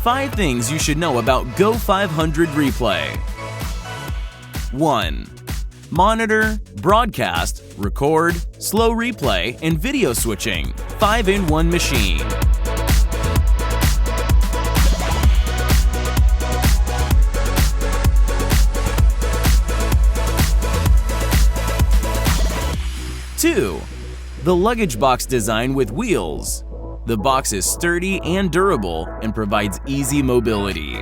5 things you should know about Go 500 Replay. 1. Monitor, broadcast, record, slow replay, and video switching. 5-in-1 machine. 2. The luggage box design with wheels. The box is sturdy and durable and provides easy mobility.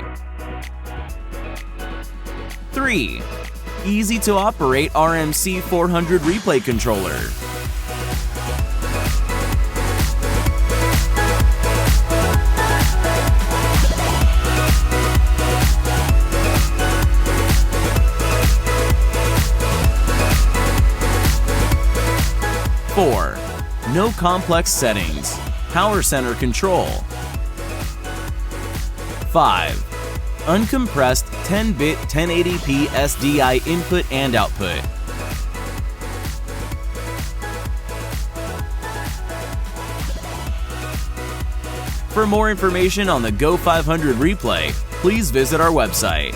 3. Easy to operate RMC 400 replay controller. 4. No complex settings. Power center control. 5. Uncompressed 10-bit 1080p SDI input and output. For more information on the Go 500 Replay, please visit our website.